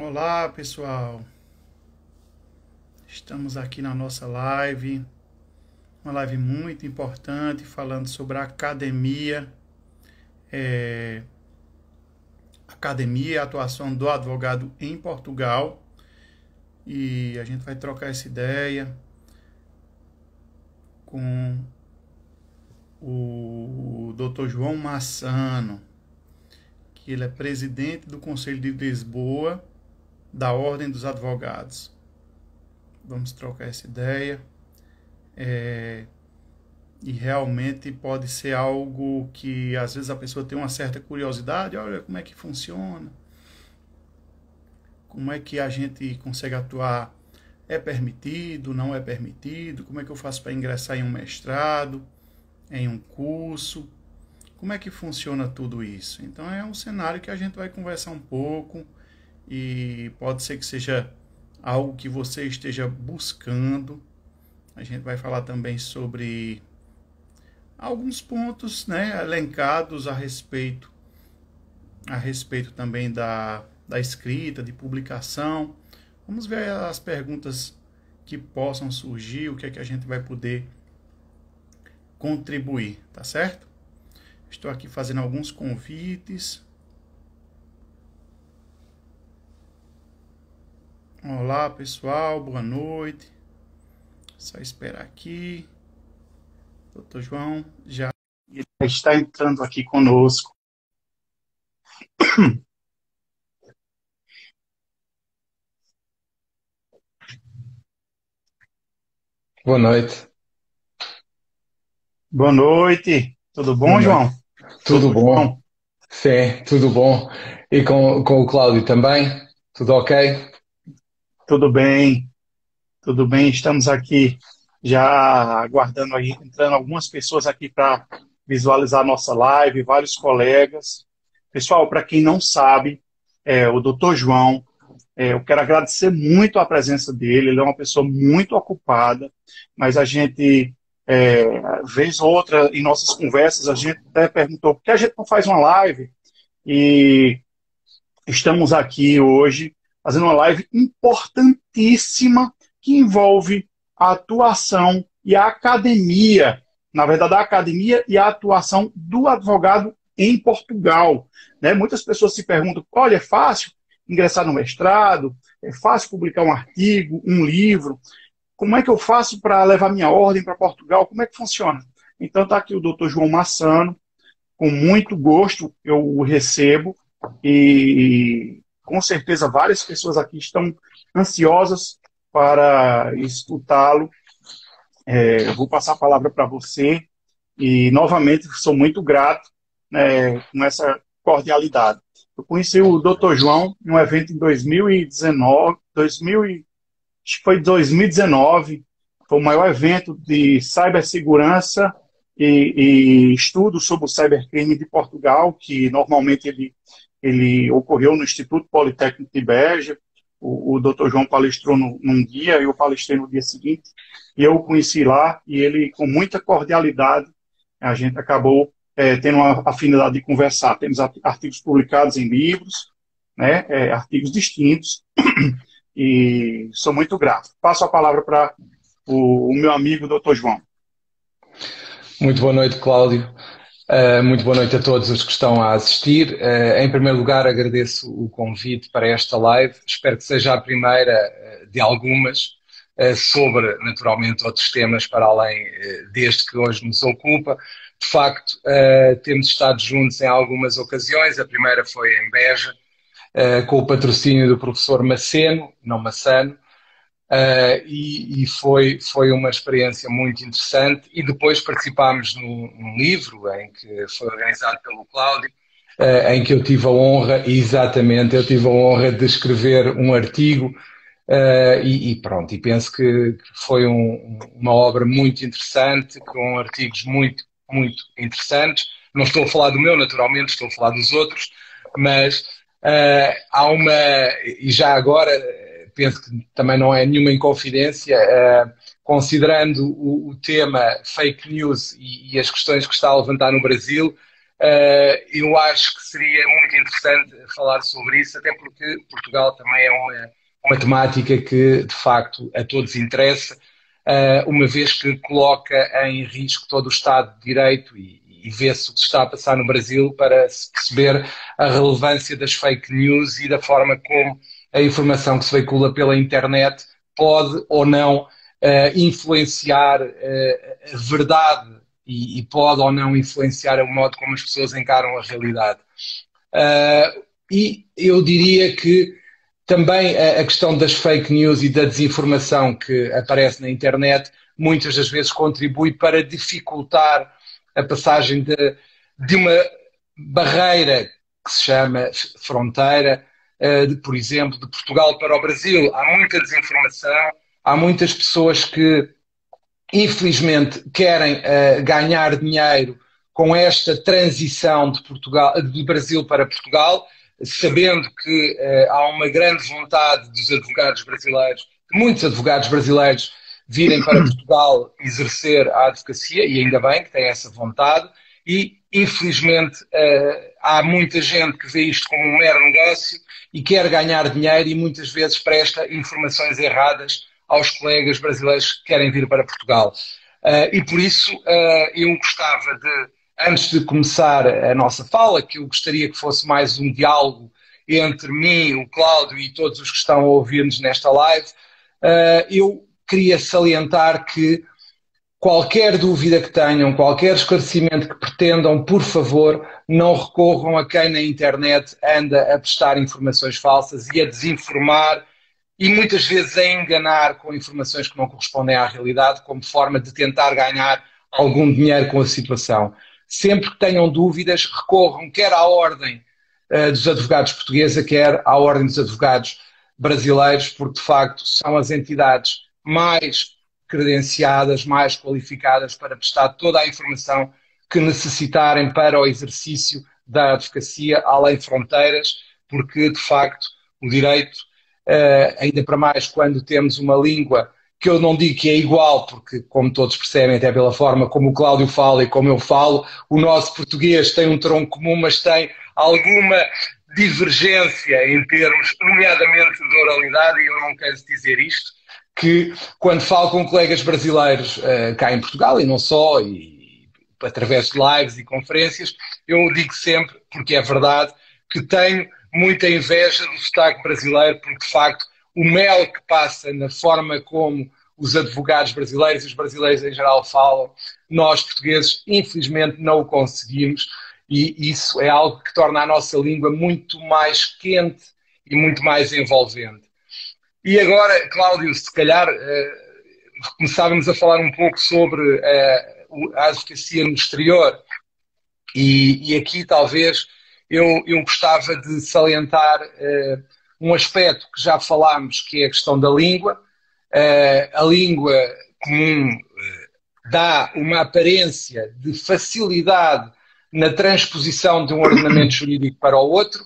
Olá, pessoal. Estamos aqui na nossa live, uma live muito importante falando sobre a academia e a atuação do advogado em Portugal. E a gente vai trocar essa ideia com o Dr. João Massano, que ele é presidente do Conselho de Lisboa da Ordem dos Advogados. Vamos trocar essa ideia. E realmente pode ser algo que às vezes a pessoa tem uma certa curiosidade. Olha como é que funciona, como é que a gente consegue atuar, é permitido, não é permitido, como é que eu faço para ingressar em um mestrado, em um curso, como é que funciona tudo isso. Então é um cenário que a gente vai conversar um pouco e pode ser que seja algo que você esteja buscando. A gente vai falar também sobre alguns pontos, né, elencados a respeito também da escrita, de publicação. Vamos ver as perguntas que possam surgir, o que é que a gente vai poder contribuir, tá certo? Estou aqui fazendo alguns convites. Olá, pessoal, boa noite. Só esperar aqui. Doutor João já está entrando aqui conosco. Boa noite. Boa noite. Tudo Boa bom, noite. João? Tudo Doutor bom? João? Sim, tudo bom. E com o Cláudio também? Tudo ok? Tudo bem? Tudo bem? Estamos aqui já aguardando aí, entrando algumas pessoas aqui para visualizar a nossa live, vários colegas. Pessoal, para quem não sabe, o Doutor João, eu quero agradecer muito a presença dele. Ele é uma pessoa muito ocupada, mas a gente, vez ou outra, em nossas conversas, a gente até perguntou por que a gente não faz uma live. E estamos aqui hoje fazendo uma live importantíssima que envolve a atuação e a academia, na verdade, a academia e a atuação do advogado em Portugal. Né? Muitas pessoas se perguntam: olha, é fácil ingressar no mestrado? É fácil publicar um artigo, um livro? Como é que eu faço para levar minha ordem para Portugal? Como é que funciona? Então está aqui o doutor João Massano, com muito gosto eu o recebo e com certeza várias pessoas aqui estão ansiosas para escutá-lo. Eu vou passar a palavra para você e novamente sou muito grato, né, com essa cordialidade. Eu conheci o Dr. João em um evento em 2019, acho que foi 2019, foi o maior evento de cibersegurança e estudo sobre o cybercrime de Portugal, que normalmente ele ocorreu no Instituto Politécnico de Beja. O Dr. João palestrou num dia, eu palestrei no dia seguinte, e eu o conheci lá, e ele, com muita cordialidade, a gente acabou tendo uma afinidade de conversar. Temos artigos publicados em livros, né, artigos distintos, e sou muito grato. Passo a palavra para o meu amigo Dr. João. Muito boa noite, Cláudio. Muito boa noite a todos os que estão a assistir. Em primeiro lugar, agradeço o convite para esta live. Espero que seja a primeira de algumas sobre, naturalmente, outros temas para além deste que hoje nos ocupa. De facto, temos estado juntos em algumas ocasiões. A primeira foi em Beja, com o patrocínio do professor Maceno, não Massano, e foi uma experiência muito interessante. E depois participámos num livro em que foi organizado pelo Cláudio, em que eu tive a honra, exatamente, eu tive a honra de escrever um artigo, e pronto, e penso que foi uma obra muito interessante, com artigos muito, muito interessantes. Não estou a falar do meu, naturalmente, estou a falar dos outros, mas há uma, e já agora penso que também não é nenhuma inconfidência, considerando o tema fake news e as questões que está a levantar no Brasil, Eu acho que seria muito interessante falar sobre isso, até porque Portugal também é uma temática que, de facto, a todos interessa, uma vez que coloca em risco todo o Estado de Direito e vê-se o que se está a passar no Brasil para se perceber a relevância das fake news e da forma como a informação que se veicula pela internet pode ou não influenciar a verdade e pode ou não influenciar o modo como as pessoas encaram a realidade. E eu diria que também a questão das fake news e da desinformação que aparece na internet muitas das vezes contribui para dificultar a passagem de uma barreira que se chama fronteira, por exemplo, de Portugal para o Brasil. Há muita desinformação, há muitas pessoas que infelizmente querem ganhar dinheiro com esta transição de Brasil para Portugal, sabendo que há uma grande vontade dos advogados brasileiros, de muitos advogados brasileiros, virem para Portugal exercer a advocacia, e ainda bem que têm essa vontade, e infelizmente há muita gente que vê isto como um mero negócio e quer ganhar dinheiro e muitas vezes presta informações erradas aos colegas brasileiros que querem vir para Portugal. E por isso eu gostava de, antes de começar a nossa fala, que eu gostaria que fosse mais um diálogo entre mim, o Cláudio e todos os que estão a ouvir-nos nesta live, eu queria salientar que qualquer dúvida que tenham, qualquer esclarecimento que pretendam, por favor, não recorram a quem na internet anda a prestar informações falsas e a desinformar e muitas vezes a enganar com informações que não correspondem à realidade, como forma de tentar ganhar algum dinheiro com a situação. Sempre que tenham dúvidas, recorram quer à Ordem dos Advogados Portuguesa, quer à Ordem dos Advogados Brasileiros, porque de facto são as entidades mais credenciadas, mais qualificadas para prestar toda a informação que necessitarem para o exercício da advocacia além fronteiras, porque de facto o direito, ainda para mais quando temos uma língua que eu não digo que é igual, porque como todos percebem, até pela forma como o Cláudio fala e como eu falo, o nosso português tem um tronco comum, mas tem alguma divergência em termos, nomeadamente de oralidade, e eu não quero dizer isto, que quando falo com colegas brasileiros cá em Portugal, e não só, e através de lives e conferências, eu digo sempre, porque é verdade, que tenho muita inveja do sotaque brasileiro, porque de facto o mel que passa na forma como os advogados brasileiros e os brasileiros em geral falam, nós portugueses infelizmente não o conseguimos, e isso é algo que torna a nossa língua muito mais quente e muito mais envolvente. E agora, Cláudio, se calhar começávamos a falar um pouco sobre a advocacia no exterior e aqui talvez eu gostava de salientar um aspecto que já falámos, que é a questão da língua. A língua comum dá uma aparência de facilidade na transposição de um ordenamento jurídico para o outro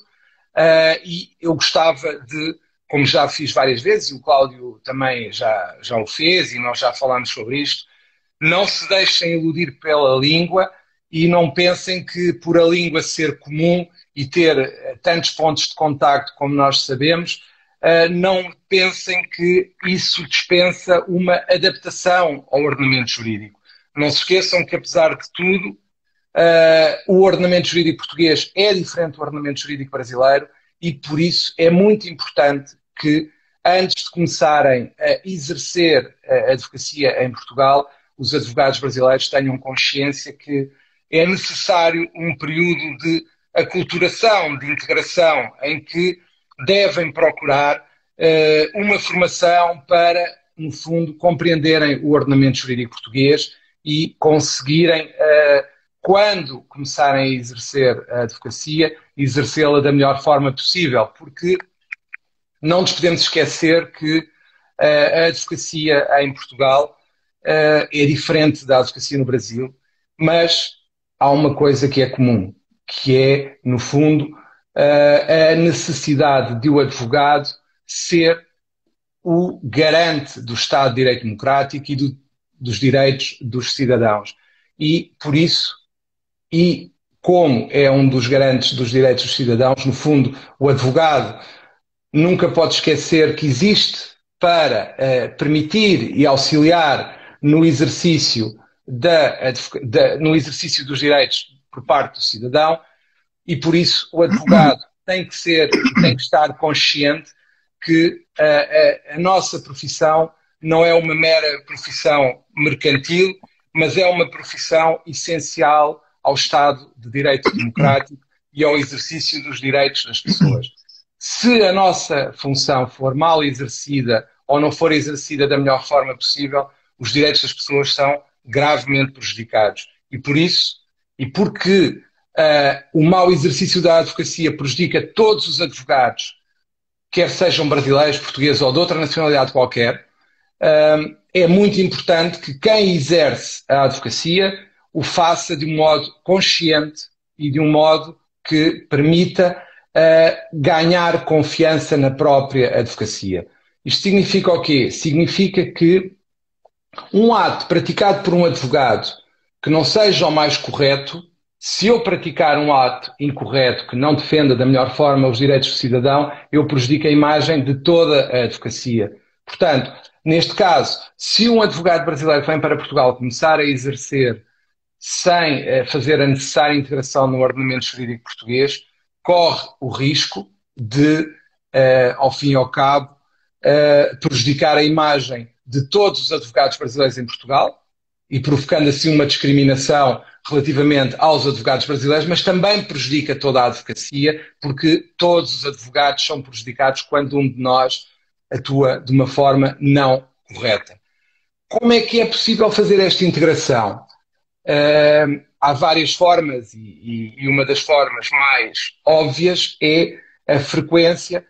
e eu gostava de, como já fiz várias vezes, e o Cláudio também já o fez, e nós já falámos sobre isto, não se deixem iludir pela língua e não pensem que por a língua ser comum e ter tantos pontos de contacto como nós sabemos, não pensem que isso dispensa uma adaptação ao ordenamento jurídico. Não se esqueçam que, apesar de tudo, o ordenamento jurídico português é diferente do ordenamento jurídico brasileiro e, por isso, é muito importante que, antes de começarem a exercer a advocacia em Portugal, os advogados brasileiros tenham consciência que é necessário um período de aculturação, de integração, em que devem procurar uma formação para, no fundo, compreenderem o ordenamento jurídico português e conseguirem, quando começarem a exercer a advocacia, exercê-la da melhor forma possível, porque não nos podemos esquecer que a advocacia em Portugal é diferente da advocacia no Brasil, mas há uma coisa que é comum, que é, no fundo, a necessidade de o advogado ser o garante do Estado de Direito Democrático e dos direitos dos cidadãos. E, por isso, e como é um dos garantes dos direitos dos cidadãos, no fundo, o advogado nunca pode esquecer que existe para permitir e auxiliar no exercício, no exercício dos direitos por parte do cidadão, e por isso o advogado tem que estar consciente que a nossa profissão não é uma mera profissão mercantil, mas é uma profissão essencial ao Estado de Direito Democrático e ao exercício dos direitos das pessoas. Se a nossa função for mal exercida ou não for exercida da melhor forma possível, os direitos das pessoas são gravemente prejudicados. E por isso, e porque o mau exercício da advocacia prejudica todos os advogados, quer sejam brasileiros, portugueses ou de outra nacionalidade qualquer, é muito importante que quem exerce a advocacia o faça de um modo consciente e de um modo que permita ganhar confiança na própria advocacia. Isto significa o quê? Significa que um ato praticado por um advogado que não seja o mais correto, se eu praticar um ato incorreto que não defenda da melhor forma os direitos do cidadão, eu prejudico a imagem de toda a advocacia. Portanto, neste caso, se um advogado brasileiro vem para Portugal começar a exercer sem fazer a necessária integração no ordenamento jurídico português, corre o risco de, ao fim e ao cabo, prejudicar a imagem de todos os advogados brasileiros em Portugal e provocando assim uma discriminação relativamente aos advogados brasileiros, mas também prejudica toda a advocacia, porque todos os advogados são prejudicados quando um de nós atua de uma forma não correta. Como é que é possível fazer esta integração? Há várias formas e uma das formas mais óbvias é a frequência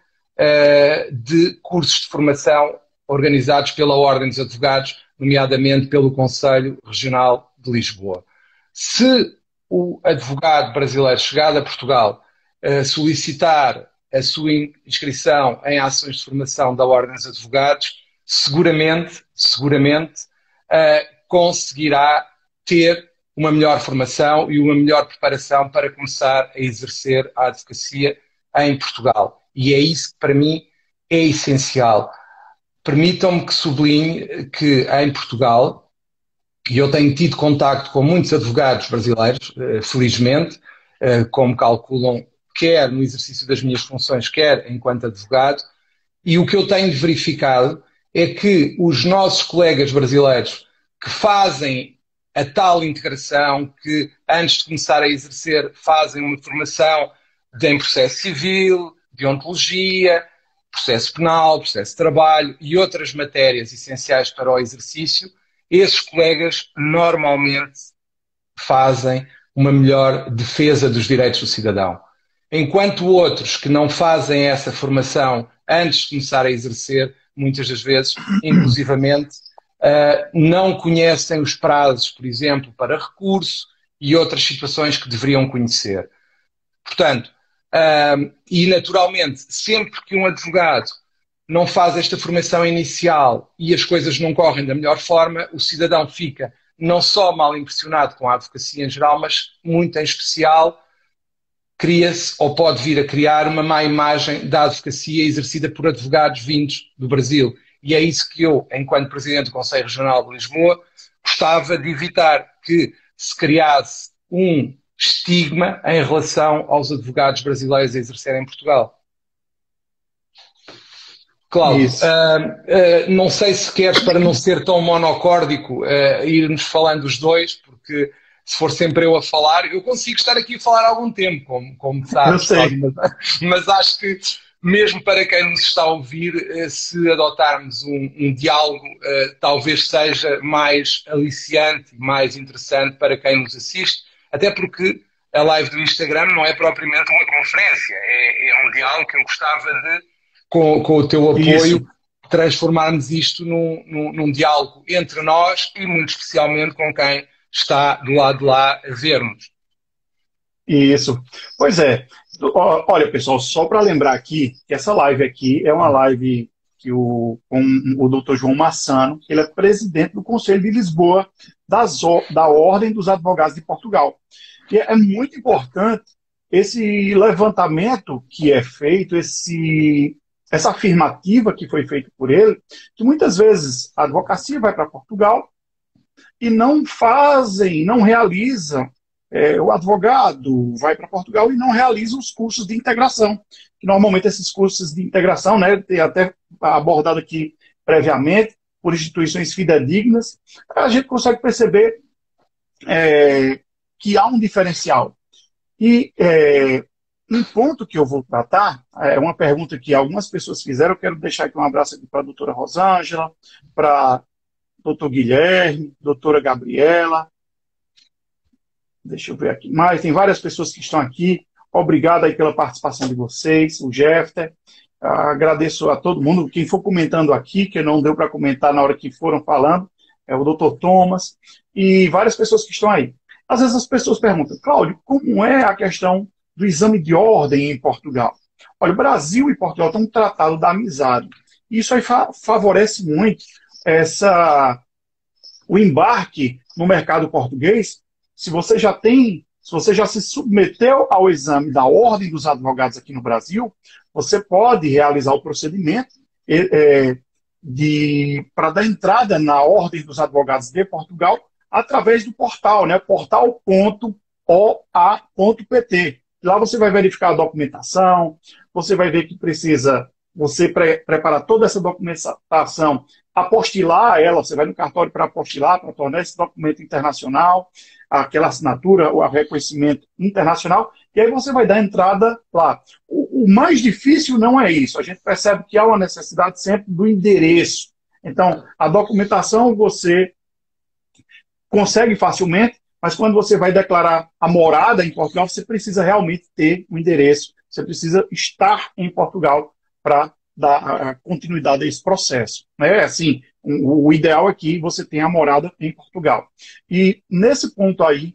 de cursos de formação organizados pela Ordem dos Advogados, nomeadamente pelo Conselho Regional de Lisboa. Se o advogado brasileiro chegado a Portugal solicitar a sua inscrição em ações de formação da Ordem dos Advogados, seguramente conseguirá ter uma melhor formação e uma melhor preparação para começar a exercer a advocacia em Portugal. E é isso que para mim é essencial. Permitam-me que sublinhe que em Portugal, e eu tenho tido contacto com muitos advogados brasileiros, felizmente, como calculam, quer no exercício das minhas funções, quer enquanto advogado, e o que eu tenho verificado é que os nossos colegas brasileiros que fazem a tal integração, que antes de começar a exercer fazem uma formação em processo civil, de ontologia, processo penal, processo de trabalho e outras matérias essenciais para o exercício, esses colegas normalmente fazem uma melhor defesa dos direitos do cidadão. Enquanto outros que não fazem essa formação antes de começar a exercer, muitas das vezes, inclusivamente, não conhecem os prazos, por exemplo, para recurso e outras situações que deveriam conhecer. Portanto, e naturalmente, sempre que um advogado não faz esta formação inicial e as coisas não correm da melhor forma, o cidadão fica não só mal impressionado com a advocacia em geral, mas muito em especial cria-se ou pode vir a criar uma má imagem da advocacia exercida por advogados vindos do Brasil. E é isso que eu, enquanto Presidente do Conselho Regional de Lisboa, gostava de evitar que se criasse um estigma em relação aos advogados brasileiros a exercerem em Portugal. Cláudio, não sei se queres, para não ser tão monocórdico, irmos falando os dois, porque se for sempre eu a falar, eu consigo estar aqui a falar há algum tempo, como sabes, Cláudio, mas acho que mesmo para quem nos está a ouvir, se adotarmos um diálogo, talvez seja mais aliciante e mais interessante para quem nos assiste, até porque a live do Instagram não é propriamente uma conferência, é um diálogo que eu gostava de, com o teu apoio, transformarmos isto num diálogo entre nós e muito especialmente com quem está do lado de lá a ver-nos. Isso. Pois é. Olha, pessoal, só para lembrar aqui que essa live aqui é uma live que com o Dr. João Massano, ele é presidente do Conselho de Lisboa, da Ordem dos Advogados de Portugal. E é muito importante esse levantamento que é feito, essa afirmativa que foi feita por ele, que muitas vezes a advocacia vai para Portugal e não realizam, o advogado vai para Portugal e não realiza os cursos de integração, que normalmente esses cursos de integração, né, tem até abordado aqui previamente, por instituições fidedignas, a gente consegue perceber que há um diferencial. E um ponto que eu vou tratar, é uma pergunta que algumas pessoas fizeram, eu quero deixar aqui um abraço aqui para a doutora Rosângela, para doutor Guilherme, doutora Gabriela, deixa eu ver aqui mais, tem várias pessoas que estão aqui, obrigado aí pela participação de vocês, o Jefter, agradeço a todo mundo, quem for comentando aqui, que não deu para comentar na hora que foram falando, é o doutor Thomas, e várias pessoas que estão aí. Às vezes as pessoas perguntam, Cláudio, como é a questão do exame de ordem em Portugal? Olha, o Brasil e Portugal têm um tratado da amizade. E isso aí favorece muito o embarque no mercado português. Se você já se submeteu ao exame da Ordem dos Advogados aqui no Brasil, você pode realizar o procedimento para dar entrada na Ordem dos Advogados de Portugal através do portal, né? portal.oa.pt. Lá você vai verificar a documentação, você vai ver que precisa você preparar toda essa documentação, apostilar ela, você vai no cartório para apostilar, para tornar esse documento internacional, aquela assinatura, o reconhecimento internacional, e aí você vai dar entrada lá. O mais difícil não é isso, a gente percebe que há uma necessidade sempre do endereço. Então, a documentação você consegue facilmente, mas quando você vai declarar a morada em Portugal, você precisa realmente ter um endereço, você precisa estar em Portugal para dar continuidade a esse processo. Assim, o ideal é que você tenha a morada em Portugal. E nesse ponto aí,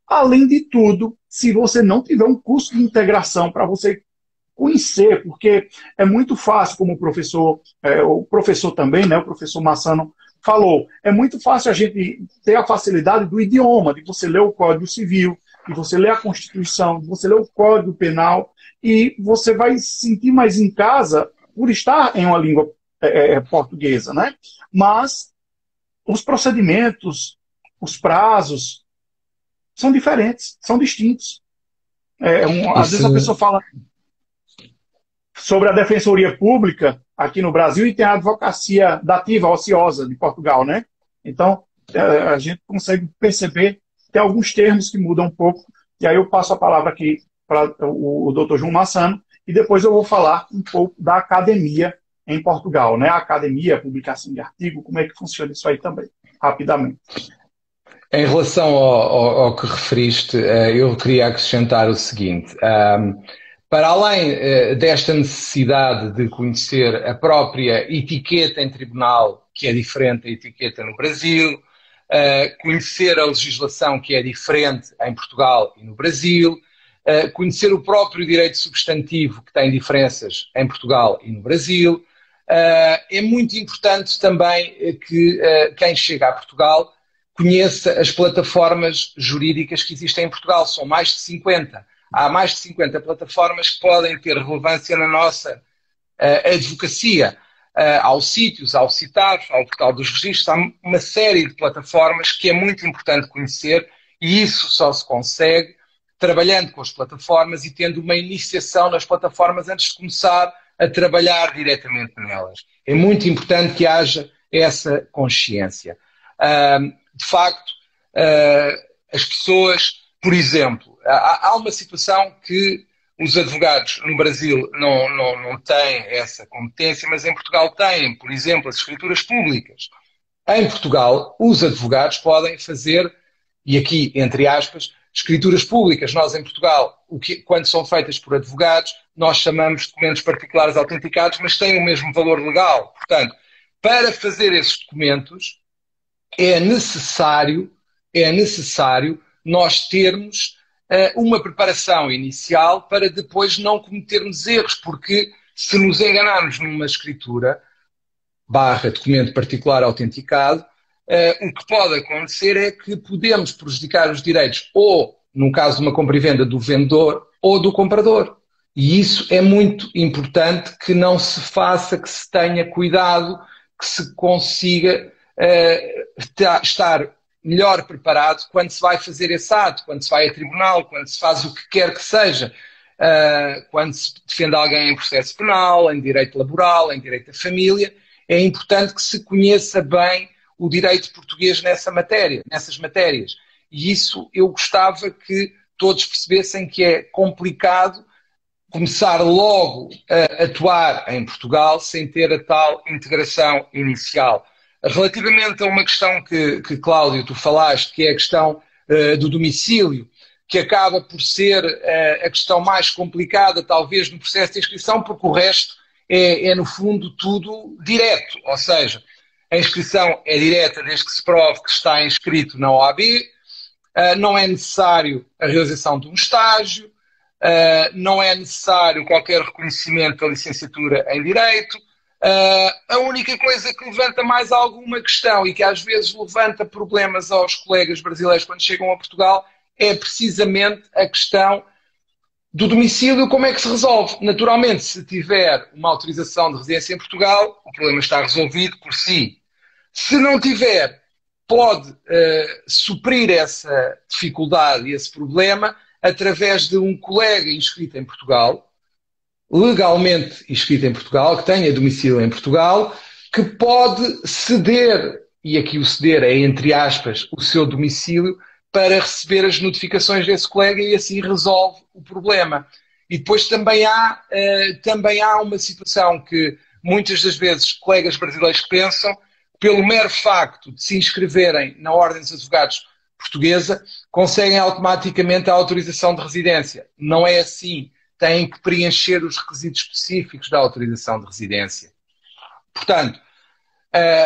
além de tudo, se você não tiver um curso de integração para você conhecer, porque é muito fácil, como o professor também, né, o professor Massano falou, é muito fácil a gente ter a facilidade do idioma, de você ler o Código Civil, de você ler a Constituição, de você ler o Código Penal, e você vai se sentir mais em casa por estar em uma língua portuguesa, né? Mas os procedimentos, os prazos, são diferentes, são distintos. Às vezes a pessoa fala sobre a Defensoria Pública aqui no Brasil e tem a advocacia dativa, ociosa de Portugal, né? Então, a gente consegue perceber que tem alguns termos que mudam um pouco, e aí eu passo a palavra aqui para o doutor João Massano, e depois eu vou falar um pouco da academia em Portugal, né? A academia, a publicação de artigo, como é que funciona isso aí também, rapidamente. Em relação ao que referiste, eu queria acrescentar o seguinte. Para além desta necessidade de conhecer a própria etiqueta em tribunal, que é diferente da etiqueta no Brasil, conhecer a legislação que é diferente em Portugal e no Brasil, conhecer o próprio direito substantivo, que tem diferenças em Portugal e no Brasil, é muito importante também que quem chega a Portugal conheça as plataformas jurídicas que existem em Portugal. São mais de 50. Há mais de 50 plataformas que podem ter relevância na nossa advocacia. Há sítios, há o CITAR, há o Portal dos Registros, há uma série de plataformas que é muito importante conhecer, e isso só se consegue trabalhando com as plataformas e tendo uma iniciação nas plataformas antes de começar a trabalhar diretamente nelas. É muito importante que haja essa consciência. De facto, as pessoas, por exemplo, há uma situação que os advogados no Brasil não têm essa competência, mas em Portugal têm, por exemplo, as escrituras públicas. Em Portugal, os advogados podem fazer, e aqui, entre aspas, escrituras públicas. Nós, em Portugal, quando são feitas por advogados, nós chamamos de documentos particulares autenticados, mas têm o mesmo valor legal. Portanto, para fazer esses documentos, é necessário nós termos uma preparação inicial para depois não cometermos erros, porque se nos enganarmos numa escritura / documento particular autenticado, o que pode acontecer é que podemos prejudicar os direitos, ou, no caso de uma compra e venda, do vendedor ou do comprador. E isso é muito importante que não se faça, que se tenha cuidado, que se consiga estar melhor preparado quando se vai fazer esse ato, quando se vai a tribunal, quando se faz o que quer que seja, quando se defende alguém em processo penal, em direito laboral, em direito da família. É importante que se conheça bem o direito português nessas matérias. E isso eu gostava que todos percebessem que é complicado começar logo a atuar em Portugal sem ter a tal integração inicial. Relativamente a uma questão que Cláudio, tu falaste, que é a questão do domicílio, que acaba por ser a questão mais complicada, talvez, no processo de inscrição, porque o resto é no fundo, tudo direto. Ou seja, a inscrição é direta desde que se prove que está inscrito na OAB, não é necessário a realização de um estágio, não é necessário qualquer reconhecimento da licenciatura em Direito. A única coisa que levanta mais alguma questão e que às vezes levanta problemas aos colegas brasileiros quando chegam a Portugal é precisamente a questão do domicílio. Como é que se resolve? Naturalmente, se tiver uma autorização de residência em Portugal, o problema está resolvido por si. Se não tiver, pode suprir essa dificuldade e esse problema através de um colega inscrito em Portugal, legalmente inscrito em Portugal, que tenha domicílio em Portugal, que pode ceder, e aqui o ceder é entre aspas, o seu domicílio para receber as notificações desse colega e assim resolve o problema. E depois também há uma situação que muitas das vezes colegas brasileiros pensam, pelo mero facto de se inscreverem na Ordem dos Advogados Portuguesa, conseguem automaticamente a autorização de residência. Não é assim. Têm que preencher os requisitos específicos da autorização de residência. Portanto,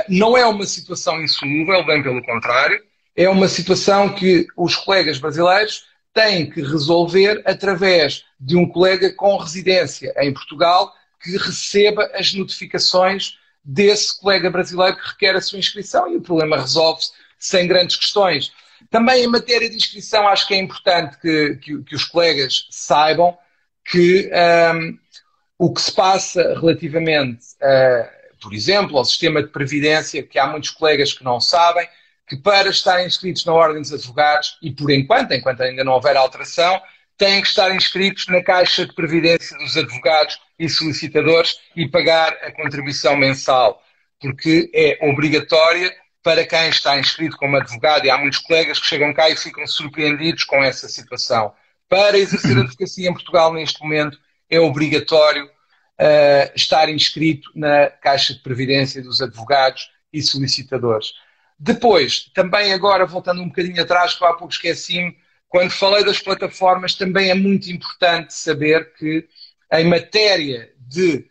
não é uma situação insolúvel, bem pelo contrário, é uma situação que os colegas brasileiros têm que resolver através de um colega com residência em Portugal que receba as notificações desse colega brasileiro que requer a sua inscrição, e o problema resolve-se sem grandes questões. Também em matéria de inscrição acho que é importante que os colegas saibam que o que se passa relativamente, por exemplo, ao sistema de previdência, que há muitos colegas que não sabem, que para estarem inscritos na Ordem dos Advogados, e por enquanto ainda não houver alteração, têm que estar inscritos na Caixa de Previdência dos Advogados e Solicitadores e pagar a contribuição mensal, porque é obrigatória para quem está inscrito como advogado, e há muitos colegas que chegam cá e ficam surpreendidos com essa situação. Para exercer a advocacia em Portugal neste momento é obrigatório estar inscrito na Caixa de Previdência dos Advogados e Solicitadores. Depois, também agora, voltando um bocadinho atrás, que há pouco esqueci-me, quando falei das plataformas, também é muito importante saber que, em matéria de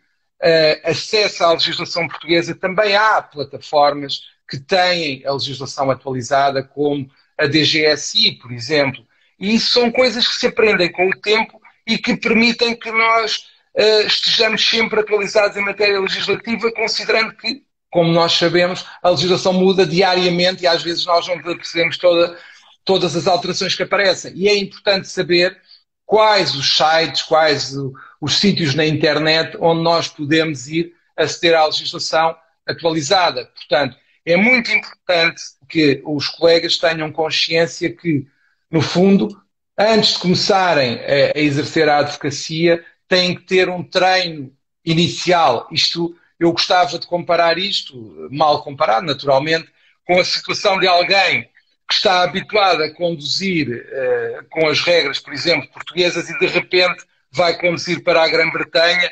acesso à legislação portuguesa, também há plataformas que têm a legislação atualizada, como a DGSI, por exemplo. E isso são coisas que se aprendem com o tempo e que permitem que nós estejamos sempre atualizados em matéria legislativa, considerando que, como nós sabemos, a legislação muda diariamente e às vezes nós não percebemos todas as alterações que aparecem. E é importante saber quais os sites, quais os sítios na internet onde nós podemos ir aceder à legislação atualizada. Portanto, é muito importante que os colegas tenham consciência que, no fundo, antes de começarem a exercer a advocacia, têm que ter um treino inicial. Eu gostava de comparar isto, mal comparado, naturalmente, com a situação de alguém que está habituado a conduzir com as regras, por exemplo, portuguesas, e de repente vai conduzir para a Grã-Bretanha,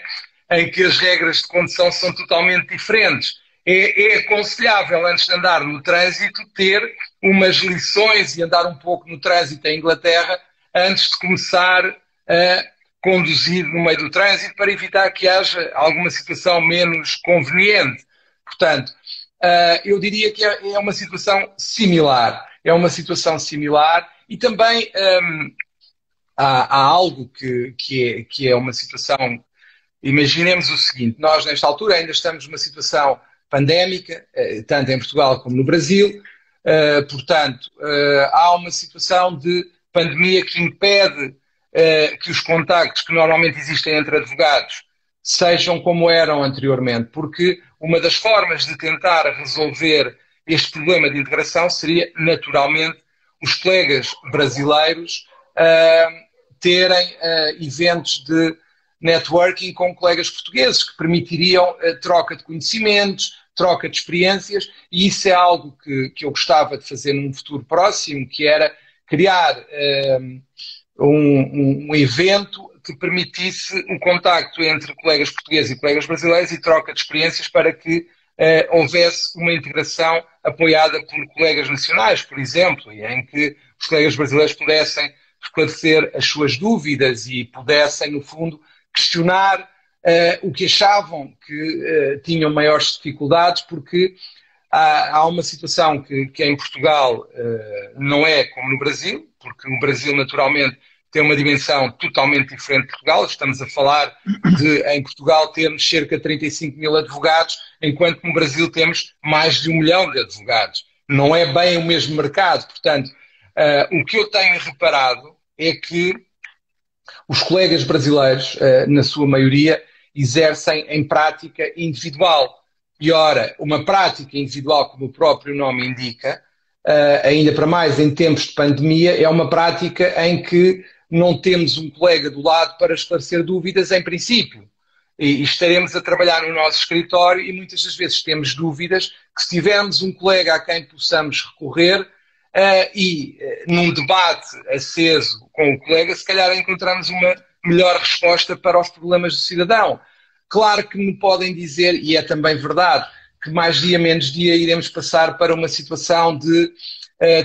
em que as regras de condução são totalmente diferentes. É aconselhável, antes de andar no trânsito, ter umas lições e andar um pouco no trânsito em Inglaterra antes de começar a conduzir no meio do trânsito, para evitar que haja alguma situação menos conveniente. Portanto, eu diria que é uma situação similar. É uma situação similar e também há algo que é uma situação... Imaginemos o seguinte, nós nesta altura ainda estamos numa situação pandémica, tanto em Portugal como no Brasil, Portanto, há uma situação de pandemia que impede que os contactos que normalmente existem entre advogados sejam como eram anteriormente, porque uma das formas de tentar resolver este problema de integração seria, naturalmente, os colegas brasileiros terem eventos de networking com colegas portugueses, que permitiriam troca de conhecimentos, troca de experiências, e isso é algo que eu gostava de fazer num futuro próximo, que era criar um evento que permitisse um contacto entre colegas portugueses e colegas brasileiros e troca de experiências para que houvesse uma integração apoiada por colegas nacionais, por exemplo, e em que os colegas brasileiros pudessem esclarecer as suas dúvidas e pudessem, no fundo, questionar o que achavam que tinham maiores dificuldades, porque há uma situação que em Portugal não é como no Brasil, porque no Brasil, naturalmente, tem uma dimensão totalmente diferente de Portugal. Estamos a falar de, em Portugal, termos cerca de 35 mil advogados, enquanto no Brasil temos mais de 1 milhão de advogados. Não é bem o mesmo mercado. Portanto, o que eu tenho reparado é que os colegas brasileiros, na sua maioria, exercem em prática individual. E, ora, uma prática individual, como o próprio nome indica, ainda para mais em tempos de pandemia, é uma prática em que não temos um colega do lado para esclarecer dúvidas em princípio. E estaremos a trabalhar no nosso escritório e muitas das vezes temos dúvidas que, se tivermos um colega a quem possamos recorrer num debate aceso com o colega, se calhar encontramos uma melhor resposta para os problemas do cidadão. Claro que me podem dizer, e é também verdade, que mais dia menos dia iremos passar para uma situação de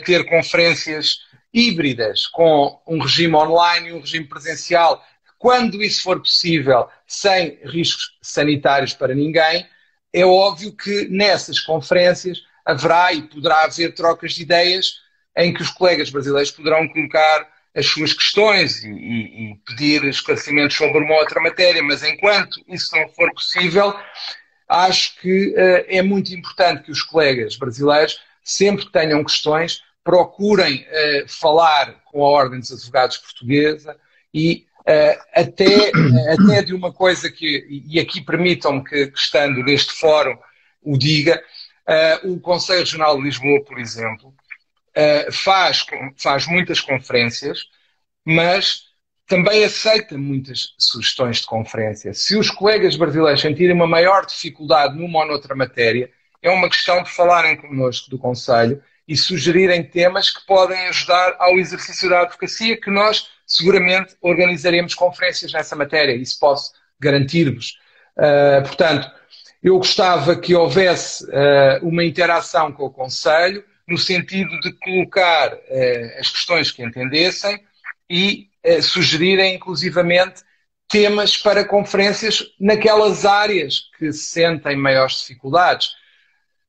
ter conferências híbridas com um regime online e um regime presencial, quando isso for possível, sem riscos sanitários para ninguém. É óbvio que nessas conferências haverá e poderá haver trocas de ideias em que os colegas brasileiros poderão colocar as suas questões e pedir esclarecimentos sobre uma outra matéria, mas enquanto isso não for possível, acho que é muito importante que os colegas brasileiros, sempre que tenham questões, procurem falar com a Ordem dos Advogados Portuguesa e até de uma coisa que, e aqui permitam-me que estando neste fórum o diga, o Conselho Regional de Lisboa, por exemplo, faz muitas conferências, mas também aceita muitas sugestões de conferência. Se os colegas brasileiros sentirem uma maior dificuldade numa ou noutra matéria, é uma questão de falarem connosco do Conselho e sugerirem temas que podem ajudar ao exercício da advocacia, que nós seguramente organizaremos conferências nessa matéria, isso posso garantir-vos. Portanto, eu gostava que houvesse uma interação com o Conselho, no sentido de colocar as questões que entendessem e sugerirem, inclusivamente, temas para conferências naquelas áreas que sentem maiores dificuldades.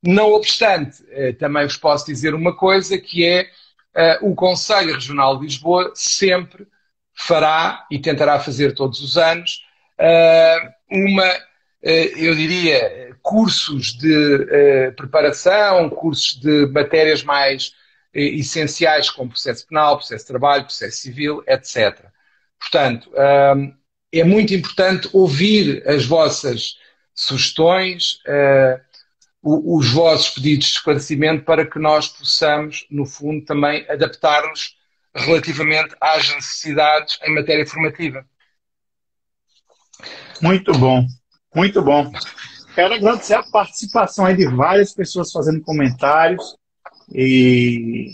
Não obstante, também vos posso dizer uma coisa, que é o Conselho Regional de Lisboa sempre fará, e tentará fazer todos os anos, eu diria, cursos de preparação, cursos de matérias mais essenciais, como processo penal, processo de trabalho, processo civil, etc. Portanto, é muito importante ouvir as vossas sugestões, os vossos pedidos de esclarecimento, para que nós possamos, no fundo, também adaptar-nos relativamente às necessidades em matéria formativa. Muito bom, muito bom. Quero agradecer a participação aí de várias pessoas fazendo comentários e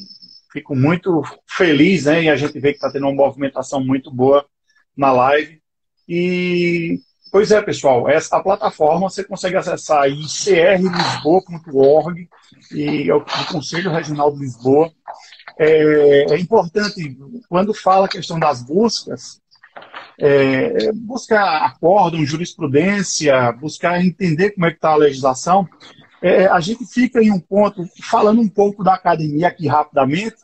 fico muito feliz, né? E a gente vê que está tendo uma movimentação muito boa na live. E, pois é, pessoal, a plataforma você consegue acessar aí crlisboa.org e é o Conselho Regional de Lisboa. É importante, quando fala a questão das buscas, buscar acórdão, jurisprudência, buscar entender como é que está a legislação. A gente fica em um ponto, falando um pouco da academia aqui rapidamente.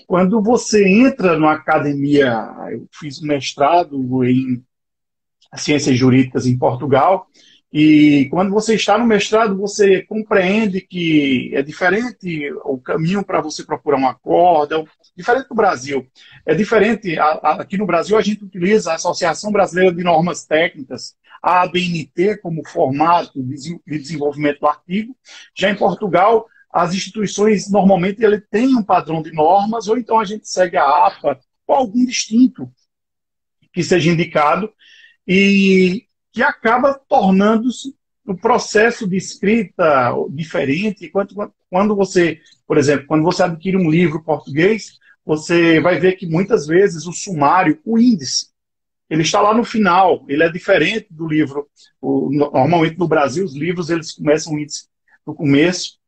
Quando você entra numa academia, eu fiz um mestrado em Ciências Jurídicas em Portugal, E quando você está no mestrado, você compreende que é diferente o caminho para você procurar um acórdão, diferente do Brasil. É diferente, aqui no Brasil a gente utiliza a Associação Brasileira de Normas Técnicas, a ABNT, como formato de desenvolvimento do artigo. Já em Portugal, as instituições normalmente ele têm um padrão de normas, ou então a gente segue a APA, ou algum distinto que seja indicado, e que acaba tornando-se um processo de escrita diferente. Quando você, por exemplo, quando você adquire um livro português, você vai ver que muitas vezes o sumário, o índice, ele está lá no final, ele é diferente do livro. Normalmente no Brasil, os livros eles começam o índice no começo,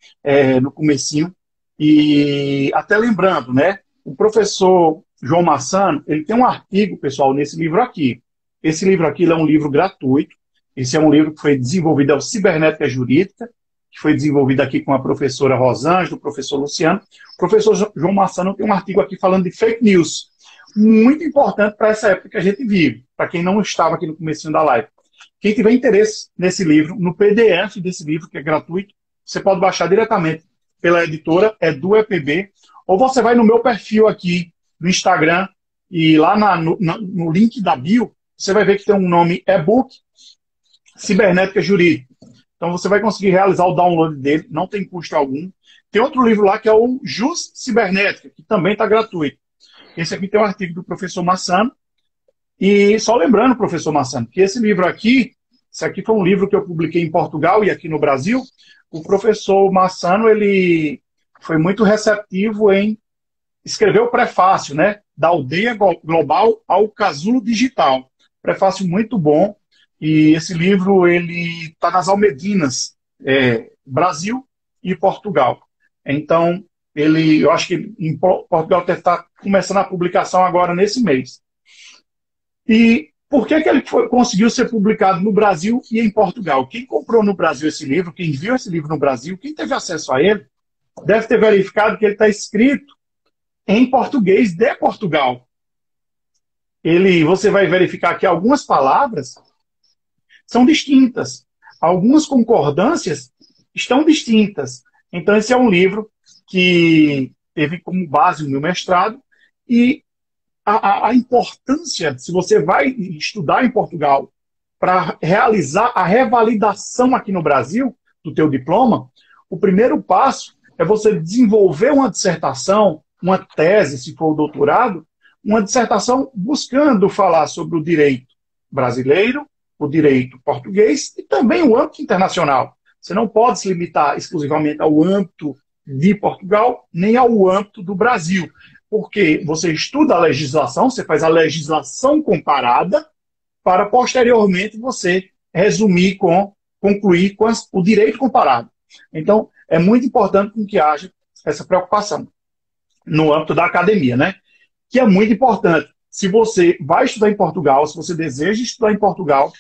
no comecinho, e até lembrando, né, o professor João Massano, ele tem um artigo, pessoal, nesse livro aqui. Esse livro aqui é um livro gratuito. Esse é um livro que foi desenvolvido, é o Cibernética Jurídica, que foi desenvolvido aqui com a professora Rosângela, o professor Luciano. O professor João Massano tem um artigo aqui falando de fake news, muito importante para essa época que a gente vive, para quem não estava aqui no começo da live. Quem tiver interesse nesse livro, no PDF desse livro, que é gratuito, você pode baixar diretamente pela editora, é do EPB, ou você vai no meu perfil aqui no Instagram, e lá no link da bio, você vai ver que tem um nome e-book, Cibernética Jurídica. Então você vai conseguir realizar o download dele, não tem custo algum. Tem outro livro lá que é o Just Cibernética, que também está gratuito. Esse aqui tem um artigo do professor Massano. E só lembrando, professor Massano, que esse livro aqui, esse aqui foi um livro que eu publiquei em Portugal e aqui no Brasil. O professor Massano, ele foi muito receptivo em escrever o prefácio, né? Da Aldeia Global ao Casulo Digital. Prefácio muito bom. E esse livro, ele está nas Almedinas, Brasil e Portugal. Então, eu acho que em Portugal deve estar começando a publicação agora nesse mês. E por que ele conseguiu ser publicado no Brasil e em Portugal? Quem comprou no Brasil esse livro, quem viu esse livro no Brasil, quem teve acesso a ele, deve ter verificado que ele está escrito em português de Portugal. Você vai verificar que algumas palavras são distintas. Algumas concordâncias estão distintas. Então, esse é um livro que teve como base o meu mestrado e a importância, se você vai estudar em Portugal para realizar a revalidação aqui no Brasil do teu diploma, o primeiro passo é você desenvolver uma dissertação, uma tese, se for o doutorado, uma dissertação buscando falar sobre o direito brasileiro, o direito português e também o âmbito internacional. Você não pode se limitar exclusivamente ao âmbito de Portugal, nem ao âmbito do Brasil, porque você estuda a legislação, você faz a legislação comparada, para posteriormente você concluir com o direito comparado. Então, é muito importante que haja essa preocupação no âmbito da academia, né? Que é muito importante. Se você vai estudar em Portugal, se você deseja estudar em Portugal,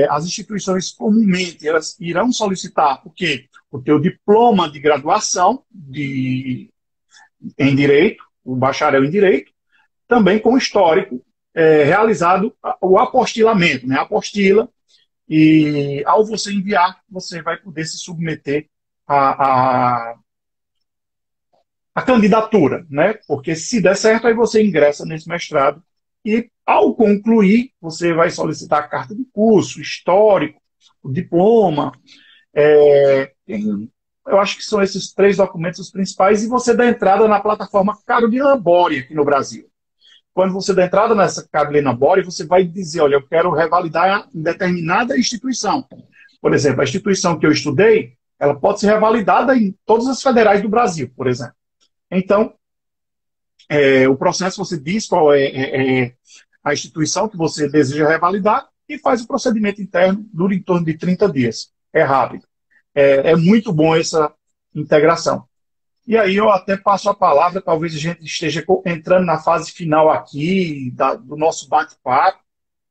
as instituições comumente elas irão solicitar o quê? O teu diploma de graduação em Direito, o bacharel em Direito, também com histórico realizado o apostilamento, né? Apostila, e ao você enviar, você vai poder se submeter à candidatura, né? Porque se der certo, aí você ingressa nesse mestrado e, ao concluir, você vai solicitar a carta de curso, histórico, o diploma. Eu acho que são esses 3 documentos os principais, e você dá entrada na plataforma Carolina Bore aqui no Brasil. Quando você dá entrada nessa Carolina Bore, você vai dizer, olha, eu quero revalidar em determinada instituição. Por exemplo, a instituição que eu estudei, ela pode ser revalidada em todas as federais do Brasil, por exemplo. Então, o processo, você diz qual é a instituição que você deseja revalidar e faz o procedimento interno, dura em torno de 30 dias. É rápido. É muito bom essa integração. E aí eu até passo a palavra, talvez a gente esteja entrando na fase final aqui do nosso bate-papo,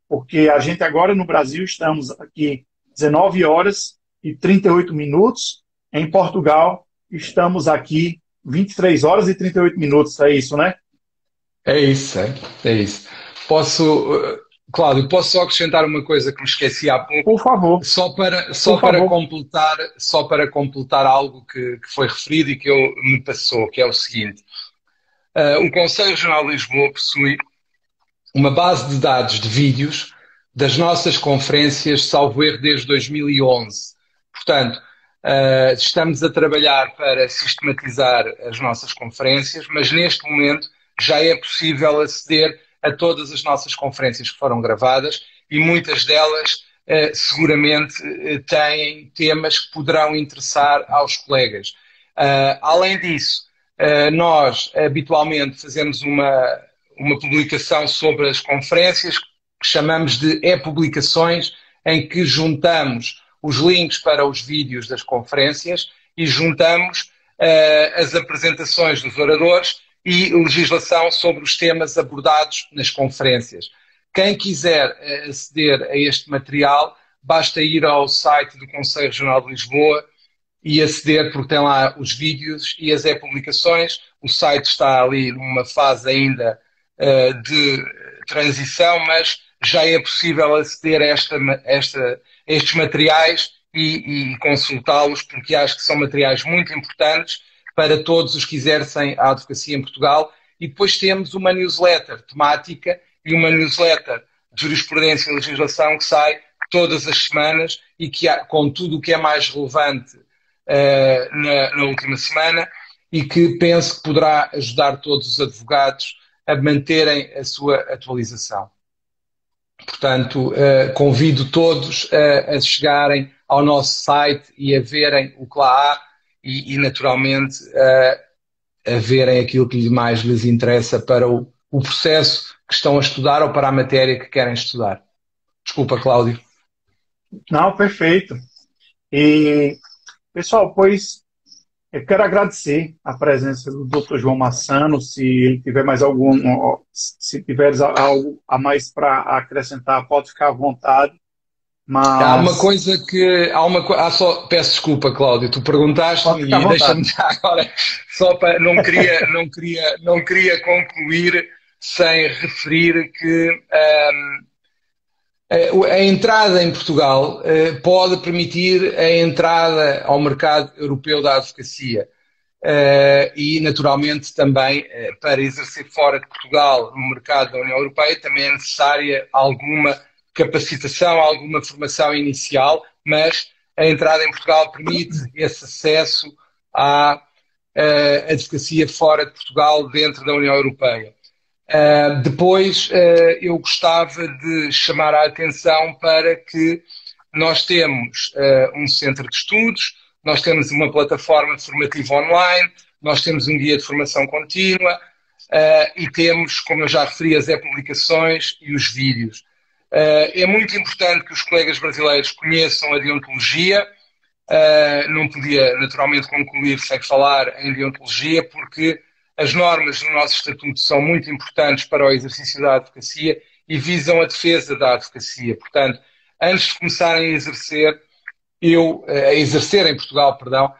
porque a gente agora no Brasil estamos aqui 19 horas e 38 minutos, em Portugal estamos aqui 23 horas e 38 minutos, é isso, né? É isso, é isso. Cláudio, posso só acrescentar uma coisa que me esqueci há pouco, Por favor, só por para favor. completar, só para completar algo que foi referido e que eu, me passou, que é o seguinte. O Conselho Regional de Lisboa possui uma base de dados de vídeos das nossas conferências, salvo erro, desde 2011. Portanto, estamos a trabalhar para sistematizar as nossas conferências, mas neste momento já é possível aceder a todas as nossas conferências que foram gravadas e muitas delas seguramente têm temas que poderão interessar aos colegas. Além disso, nós habitualmente fazemos uma publicação sobre as conferências que chamamos de e-publicações, em que juntamos os links para os vídeos das conferências e juntamos as apresentações dos oradores e legislação sobre os temas abordados nas conferências. Quem quiser aceder a este material, basta ir ao site do Conselho Regional de Lisboa e aceder, porque tem lá os vídeos e as e-publicações. O site está ali numa fase ainda de transição, mas já é possível aceder a estes materiais e consultá-los, porque acho que são materiais muito importantes para todos os que exercem a advocacia em Portugal. E depois temos uma newsletter temática e uma newsletter de jurisprudência e legislação que sai todas as semanas e que com tudo o que é mais relevante na última semana e que penso que poderá ajudar todos os advogados a manterem a sua atualização. Portanto, convido todos a chegarem ao nosso site e a verem o que lá há e naturalmente, a verem aquilo que mais lhes interessa para o processo que estão a estudar ou para a matéria que querem estudar. Desculpa, Cláudio. Não, perfeito. E, pessoal, pois eu quero agradecer a presença do Dr. João Massano. Se ele tiver mais se tiver algo a mais para acrescentar, pode ficar à vontade. Há uma Mas coisa que. Só, peço desculpa, Cláudio, tu pode perguntaste-me ficar à e vontade. deixa-me já agora, só para. Não queria concluir sem referir que a entrada em Portugal pode permitir a entrada ao mercado europeu da advocacia. E, naturalmente, também para exercer fora de Portugal no mercado da União Europeia também é necessária alguma capacitação, alguma formação inicial, mas a entrada em Portugal permite esse acesso à advocacia fora de Portugal dentro da União Europeia. Depois, eu gostava de chamar a atenção para que nós temos um centro de estudos, nós temos uma plataforma formativa online, nós temos um guia de formação contínua e temos, como eu já referi, as e-publicações e os vídeos. É muito importante que os colegas brasileiros conheçam a deontologia. Não podia, naturalmente, concluir sem falar em deontologia, porque as normas do nosso estatuto são muito importantes para o exercício da advocacia e visam a defesa da advocacia. Portanto, antes de começarem a exercer em Portugal, perdão,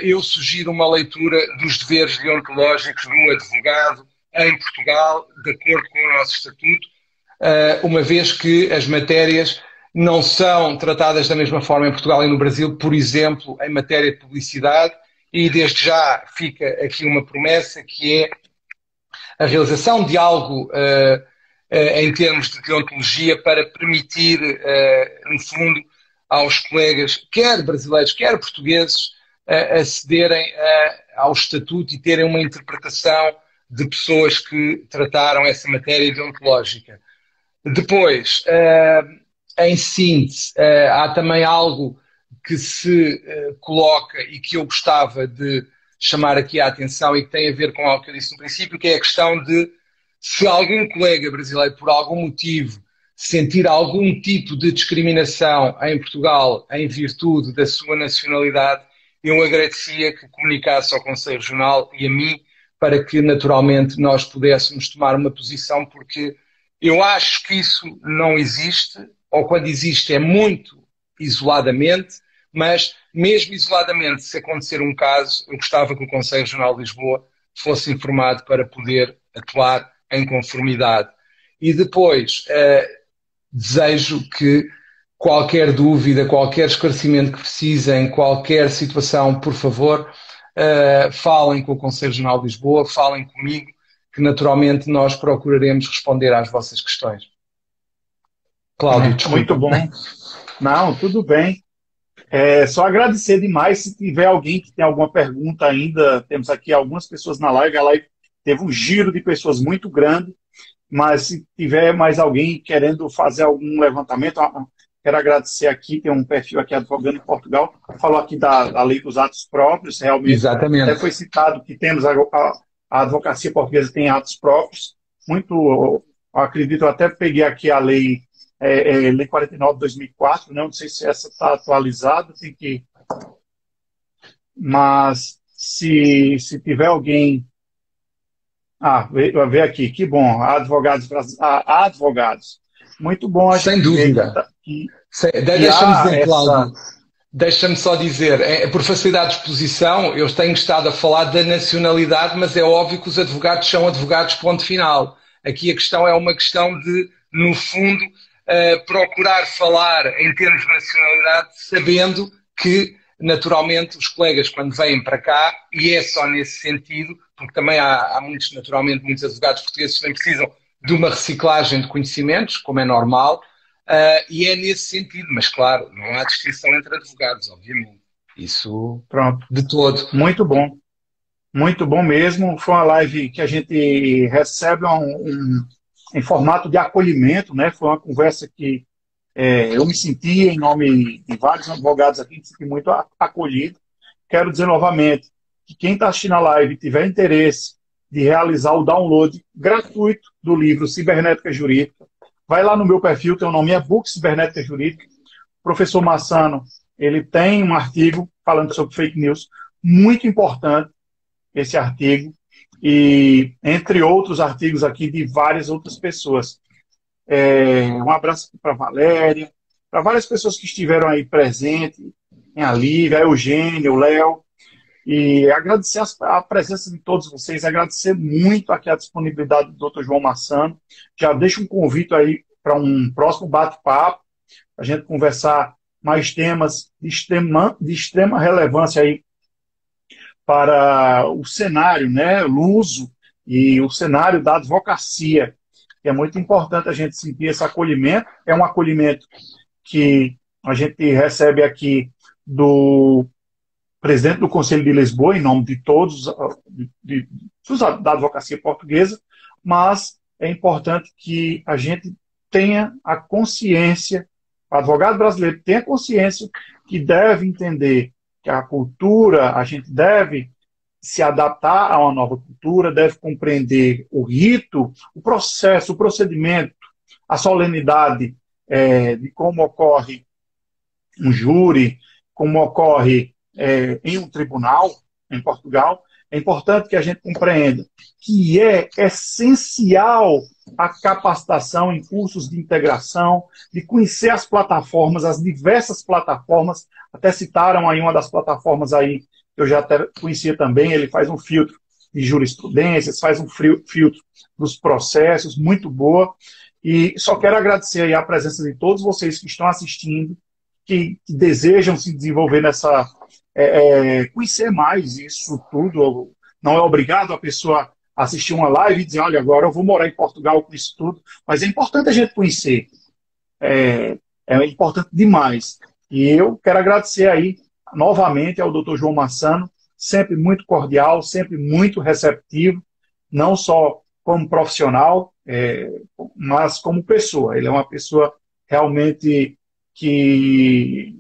eu sugiro uma leitura dos deveres deontológicos do advogado em Portugal, de acordo com o nosso estatuto, uma vez que as matérias não são tratadas da mesma forma em Portugal e no Brasil, por exemplo, em matéria de publicidade, e desde já fica aqui uma promessa que é a realização de algo em termos de deontologia para permitir, no fundo, aos colegas, quer brasileiros, quer portugueses, acederem ao estatuto e terem uma interpretação de pessoas que trataram essa matéria deontológica. Depois, em síntese, há também algo que se coloca e que eu gostava de chamar aqui a atenção e que tem a ver com algo que eu disse no princípio, que é a questão de se algum colega brasileiro, por algum motivo, sentir algum tipo de discriminação em Portugal em virtude da sua nacionalidade, eu agradecia que comunicasse ao Conselho Regional e a mim para que, naturalmente, nós pudéssemos tomar uma posição, porque eu acho que isso não existe, ou quando existe é muito isoladamente, mas mesmo isoladamente, se acontecer um caso, eu gostava que o Conselho Regional de Lisboa fosse informado para poder atuar em conformidade. E depois, desejo que qualquer dúvida, qualquer esclarecimento que precisem, qualquer situação, por favor, falem com o Conselho Regional de Lisboa, falem comigo, que naturalmente nós procuraremos responder às vossas questões. Cláudio, desculpa. Muito bom. Não, tudo bem. Só agradecer demais. Se tiver alguém que tem alguma pergunta ainda, temos aqui algumas pessoas na live. A live teve um giro de pessoas muito grande, mas se tiver mais alguém querendo fazer algum levantamento, quero agradecer aqui, tem um perfil aqui, Advogando em Portugal, falou aqui da lei dos atos próprios, realmente. Exatamente. Até foi citado que temos a advocacia portuguesa tem atos próprios, muito, acredito, eu até peguei aqui a lei, lei 49 de 2004, né? Não sei se essa está atualizada, tem que... Mas se tiver alguém... ver aqui, que bom, advogados. Muito bom. Sem dúvida. Deixa-me dizer, Cláudio, deixa-me só dizer, por facilidade de exposição, eu tenho estado a falar da nacionalidade, mas é óbvio que os advogados são advogados, ponto final. Aqui a questão é uma questão de, no fundo, procurar falar em termos de nacionalidade, sabendo que, naturalmente, os colegas, quando vêm para cá, e é só nesse sentido, porque também há muitos, naturalmente, muitos advogados portugueses que também precisam de uma reciclagem de conhecimentos, como é normal, e é nesse sentido. Mas, claro, não há distinção entre advogados, obviamente. Isso, pronto, de todo. Muito bom. Muito bom mesmo. Foi uma live que a gente recebe em formato de acolhimento, né? Foi uma conversa que eu me senti, em nome de vários advogados aqui, me senti muito acolhido. Quero dizer novamente que quem está assistindo a live e tiver interesse de realizar o download gratuito do livro Cibernética Jurídica, vai lá no meu perfil, que o nome é Book Cibernética Jurídica. O professor Massano, ele tem um artigo falando sobre fake news, muito importante esse artigo, e entre outros artigos aqui de várias outras pessoas. Um abraço aqui para a Valéria, para várias pessoas que estiveram aí presentes, a Lívia, a Eugênia, o Léo, e agradecer a presença de todos vocês, agradecer muito aqui a disponibilidade do Dr. João Massano. Já deixo um convite aí para um próximo bate-papo, a gente conversar mais temas de extrema relevância aí para o cenário, né, luso e o cenário da advocacia. É muito importante a gente sentir esse acolhimento. É um acolhimento que a gente recebe aqui do presidente do Conselho de Lisboa, em nome de todos da advocacia portuguesa, mas é importante que a gente tenha a consciência, o advogado brasileiro tenha consciência que deve entender que a cultura, a gente deve se adaptar a uma nova cultura, deve compreender o rito, o processo, o procedimento, a solenidade de como ocorre um júri, como ocorre em um tribunal em Portugal. É importante que a gente compreenda que é essencial a capacitação em cursos de integração, de conhecer as plataformas, as diversas plataformas. Até citaram aí uma das plataformas aí, que eu já até conhecia também, ele faz um filtro de jurisprudências, faz um filtro dos processos, muito boa. E só quero agradecer aí a presença de todos vocês que estão assistindo, que desejam se desenvolver nessa... conhecer mais isso tudo. Não é obrigado a pessoa assistir uma live e dizer, olha, agora eu vou morar em Portugal com isso tudo, mas é importante a gente conhecer. É importante demais. E eu quero agradecer aí novamente ao Dr. João Massano, sempre muito cordial, sempre muito receptivo, não só como profissional, mas como pessoa. Ele é uma pessoa realmente que,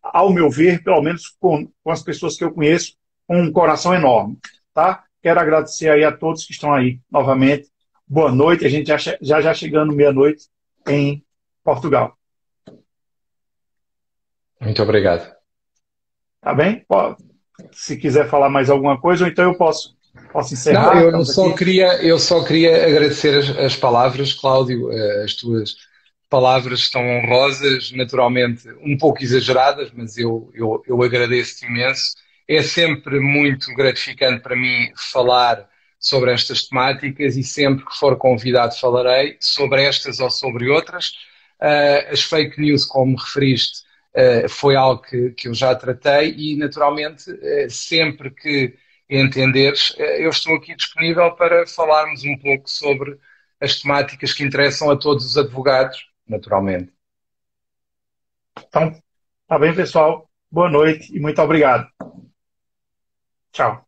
ao meu ver, pelo menos com as pessoas que eu conheço, com um coração enorme. Tá? Quero agradecer aí a todos que estão aí novamente. Boa noite, a gente já chegando meia-noite em Portugal. Muito obrigado. Tá bem? Se quiser falar mais alguma coisa, ou então eu posso encerrar. Não, eu só queria agradecer as palavras, Cláudio. As tuas palavras estão honrosas, naturalmente um pouco exageradas, mas eu agradeço-te imenso. É sempre muito gratificante para mim falar sobre estas temáticas e sempre que for convidado falarei sobre estas ou sobre outras. As fake news, como referiste, foi algo que eu já tratei e, naturalmente, sempre que entenderes, eu estou aqui disponível para falarmos um pouco sobre as temáticas que interessam a todos os advogados, naturalmente. Então, tá bem, pessoal. Boa noite e muito obrigado. Tchau.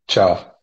Tchau.